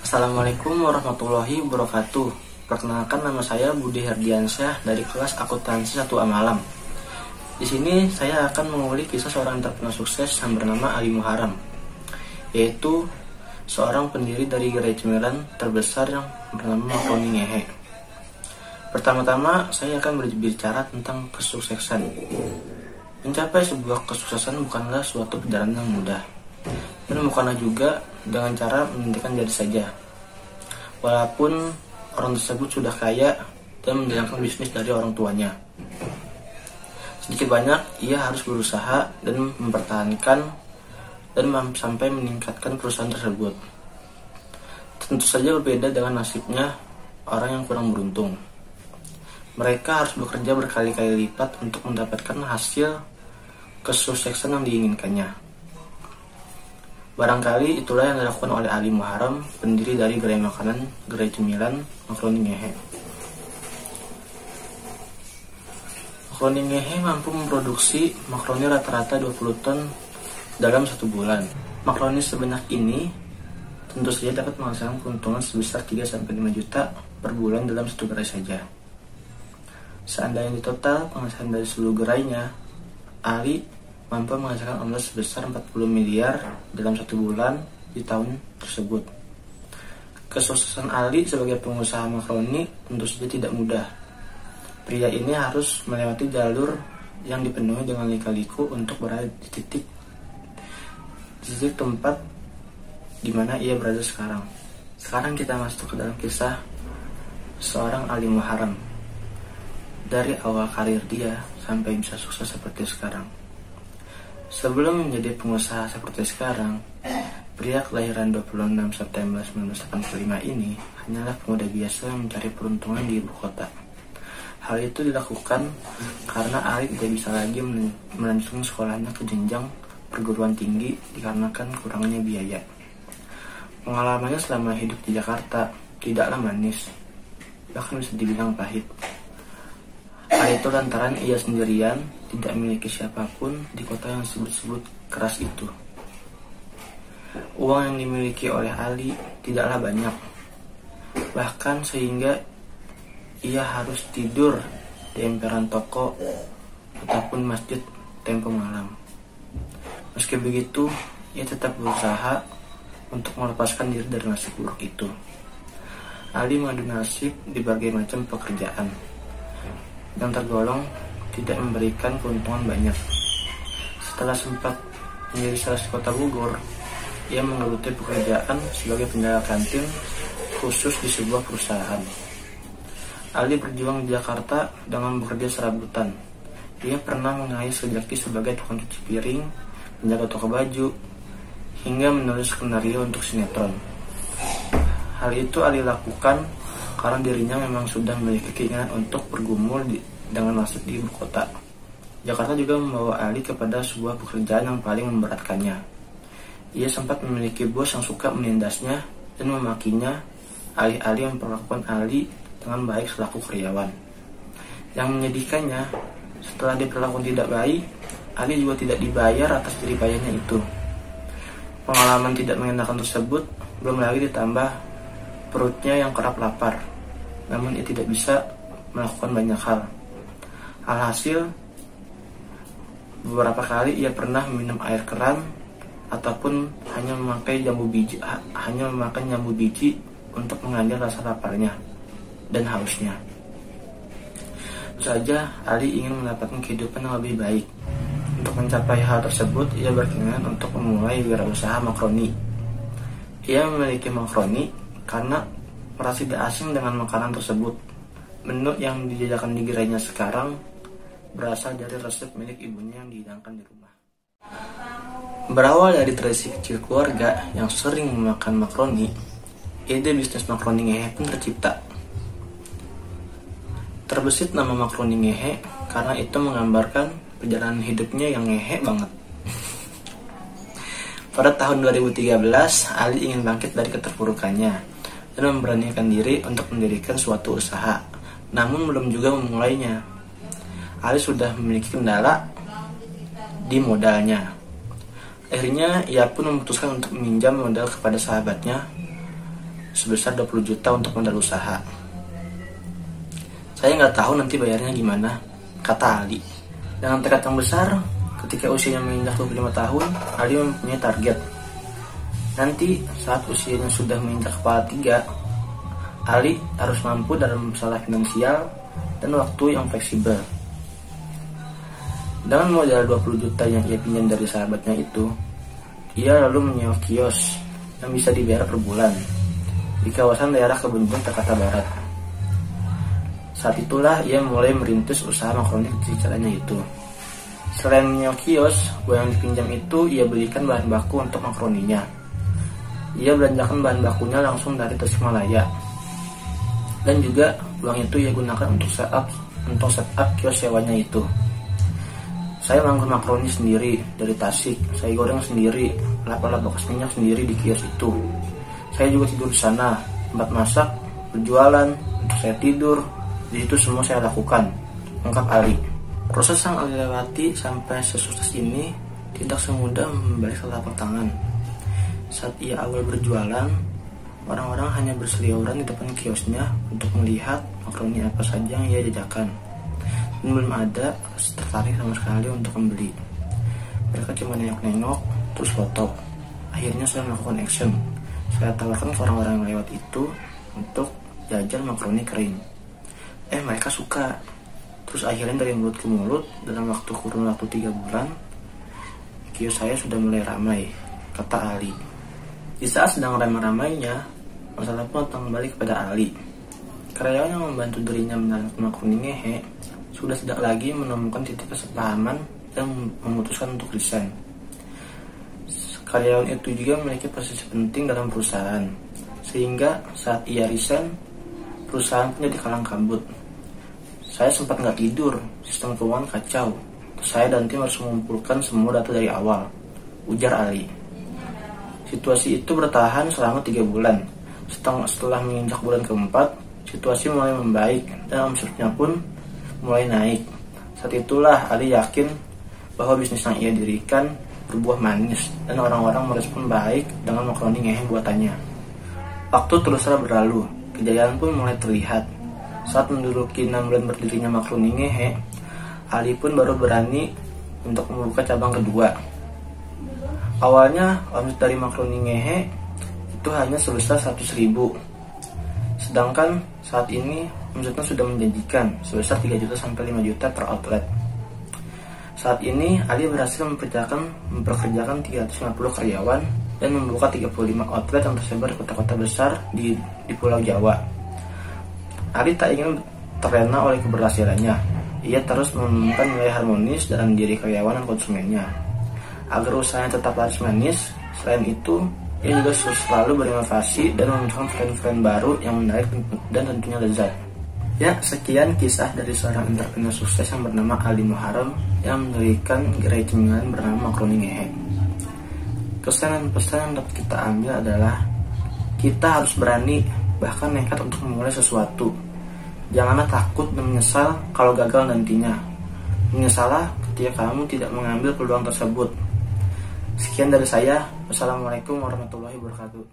Assalamualaikum warahmatullahi wabarakatuh. Perkenalkan, nama saya Budi Herdiansyah dari kelas akuntansi 1A Malam. Di sini saya akan mengulik kisah seorang entrepreneur sukses yang bernama Ali Muharram, yaitu seorang pendiri dari gerai cemilan terbesar yang bernama Makroni Ngehe. Pertama-tama saya akan berbicara tentang kesuksesan. Mencapai sebuah kesuksesan bukanlah suatu perjalanan yang mudah, dan bukanlah juga dengan cara meninggikan diri saja. Walaupun orang tersebut sudah kaya dan menjalankan bisnis dari orang tuanya, sedikit banyak ia harus berusaha dan mempertahankan dan sampai meningkatkan perusahaan tersebut. Tentu saja berbeda dengan nasibnya orang yang kurang beruntung. Mereka harus bekerja berkali-kali lipat untuk mendapatkan hasil kesuksesan yang diinginkannya. Barangkali itulah yang dilakukan oleh Ali Muharram, pendiri dari gerai makanan, gerai cemilan Makroni Ngehe. Makroni Ngehe mampu memproduksi makroni rata-rata 20 ton dalam 1 bulan. Makroni sebanyak ini tentu saja dapat menghasilkan keuntungan sebesar 3-5 juta per bulan dalam 1 gerai saja. Seandainya di total penghasilan dari seluruh gerainya, Ali mampu menghasilkan omset sebesar 40 miliar dalam 1 bulan di tahun tersebut. Kesuksesan Ali sebagai pengusaha makroni tentu saja tidak mudah. Pria ini harus melewati jalur yang dipenuhi dengan lika-liku untuk berada di titik tempat di mana ia berada sekarang. Sekarang kita masuk ke dalam kisah seorang Ali Muharram, dari awal karir dia sampai bisa sukses seperti sekarang. Sebelum menjadi pengusaha seperti sekarang, pria kelahiran 26 September 1985 ini hanyalah pemuda biasa yang mencari peruntungan di ibu kota. Hal itu dilakukan karena Ali tidak bisa lagi melanjutkan sekolahnya ke jenjang perguruan tinggi dikarenakan kurangnya biaya. Pengalamannya selama hidup di Jakarta tidaklah manis, bahkan bisa dibilang pahit. Hal itu lantaran ia sendirian, tidak memiliki siapapun di kota yang disebut-sebut keras itu. Uang yang dimiliki oleh Ali tidaklah banyak, bahkan sehingga ia harus tidur di emperan toko ataupun masjid tempo malam. Meski begitu, ia tetap berusaha untuk melepaskan diri dari nasib buruk itu. Ali mengadu nasib di berbagai macam pekerjaan yang tergolong tidak memberikan keuntungan banyak. Setelah sempat menjadi sales kota Bogor, ia menggeluti pekerjaan sebagai penjaga kantin khusus di sebuah perusahaan. Ali berjuang di Jakarta dengan bekerja serabutan. Ia pernah mengais rezeki sebagai tukang cuci piring, penjaga toko baju, hingga menulis skenario untuk sinetron. Hal itu Ali lakukan karena dirinya memang sudah memiliki keinginan untuk bergumul dengan nasib di ibu kota. Jakarta juga membawa Ali kepada sebuah pekerjaan yang paling memberatkannya. Ia sempat memiliki bos yang suka menindasnya dan memakinya, alih-alih memperlakukan Ali dengan baik selaku karyawan. Yang menyedihkannya, setelah diperlakukan tidak baik, Ali juga tidak dibayar atas jeripayahnya itu. Pengalaman tidak mengenakan tersebut belum lagi ditambah perutnya yang kerap lapar, namun ia tidak bisa melakukan banyak hal. Alhasil, beberapa kali ia pernah minum air keran ataupun hanya memakan jambu biji untuk mengambil rasa laparnya dan hausnya. Tentu saja Ali ingin mendapatkan kehidupan yang lebih baik. Untuk mencapai hal tersebut, ia berkeinginan untuk memulai wirausaha makroni. Ia memiliki makroni karena merasa tidak asing dengan makanan tersebut. Menu yang dijajakan di gerainya sekarang berasal dari resep milik ibunya yang dihidangkan di rumah. Berawal dari tradisi kecil keluarga yang sering memakan makroni, ide bisnis Makroni Ngehe pun tercipta. Terbesit nama Makroni Ngehe karena itu menggambarkan perjalanan hidupnya yang ngehe banget. Pada tahun 2013, Ali ingin bangkit dari keterpurukannya dan memberanikan diri untuk mendirikan suatu usaha, namun belum juga memulainya. Ali sudah memiliki kendala di modalnya. Akhirnya ia pun memutuskan untuk meminjam modal kepada sahabatnya sebesar 20 juta untuk modal usaha. Saya nggak tahu nanti bayarnya gimana, kata Ali. Dengan tekad yang besar, ketika usianya menginjak 25 tahun, Ali mempunyai target. Nanti saat usianya sudah menginjak kepala 3, Ali harus mampu dalam masalah finansial dan waktu yang fleksibel. Dengan modal 20 juta yang ia pinjam dari sahabatnya itu, ia lalu menyewa kios yang bisa dibayar per bulan di kawasan daerah Kebun-Jung, Jakarta Barat. Saat itulah ia mulai merintis usaha makaroni kecil-kecilannya itu. Selain menyewa kios, uang yang dipinjam itu ia belikan bahan baku untuk makaroninya. Ia belanjakan bahan bakunya langsung dari Tasikmalaya. Dan juga uang itu ia gunakan untuk setup kios sewanya itu. Saya manggur makaroni sendiri dari Tasik. Saya goreng sendiri, lap-lap bekas minyak sendiri di kios itu. Saya juga tidur di sana, tempat masak, berjualan, untuk saya tidur. Di situ semua saya lakukan, ungkap Ali. Proses yang Ali lewati sampai sesukses ini tidak semudah membalik telapak tangan. Saat ia awal berjualan, orang-orang hanya berseliweran di depan kiosnya untuk melihat makaroni apa saja yang ia jajakan. Dan belum ada tertarik sama sekali untuk membeli. Mereka cuma nengok-nengok, terus foto. Akhirnya saya melakukan action. Saya tawarkan ke orang-orang yang lewat itu untuk jajal makaroni kering. Mereka suka. Terus akhirnya dari mulut ke mulut, dalam kurun waktu 3 bulan, kios saya sudah mulai ramai, kata Ali. Di saat sedang ramai-ramainya, masalah pun datang kembali kepada Ali. Karyawan yang membantu dirinya menjalankan makaroni ngehe sudah tidak lagi menemukan titik kesepahaman dan memutuskan untuk resign. Karyawan itu juga memiliki posisi penting dalam perusahaan, sehingga saat ia resign, perusahaan pun jadi kalang kabut. Saya sempat nggak tidur, sistem keuangan kacau. Saya dan tim harus mengumpulkan semua data dari awal, ujar Ali. Situasi itu bertahan selama 3 bulan. Setelah menginjak bulan keempat, situasi mulai membaik dan omsetnya pun mulai naik. Saat itulah Ali yakin bahwa bisnis yang ia dirikan berbuah manis dan orang-orang merespon baik dengan makaroni ngehe buatannya. Waktu terus berlalu, kejayaan pun mulai terlihat. Saat menduduki 6 bulan berdirinya makaroni ngehe, Ali pun baru berani untuk membuka cabang kedua. Awalnya omset dari makaroni ngehe itu hanya sebesar 100.000, sedangkan saat ini omsetnya sudah menjanjikan sebesar 3 juta sampai 5 juta per outlet. Saat ini Ali berhasil memperkerjakan 350 karyawan dan membuka 35 outlet yang tersebar di kota-kota besar di Pulau Jawa. Ali tak ingin terlena oleh keberhasilannya. Ia terus menemukan nilai harmonis dalam diri karyawan dan konsumennya. Agar usahanya tetap laris manis, selain itu, ia juga selalu berinovasi dan memunculkan tren-tren baru yang menarik dan tentunya lezat. Ya, sekian kisah dari seorang entrepreneur sukses yang bernama Ali Muharrem yang mendirikan gerai cemilan bernama Makaroni Ngehe. Kesan dan pesan yang dapat kita ambil adalah kita harus berani, bahkan nekat untuk memulai sesuatu. Janganlah takut dan menyesal kalau gagal nantinya. Menyesallah ketika kamu tidak mengambil peluang tersebut. Sekian dari saya. Wassalamualaikum warahmatullahi wabarakatuh.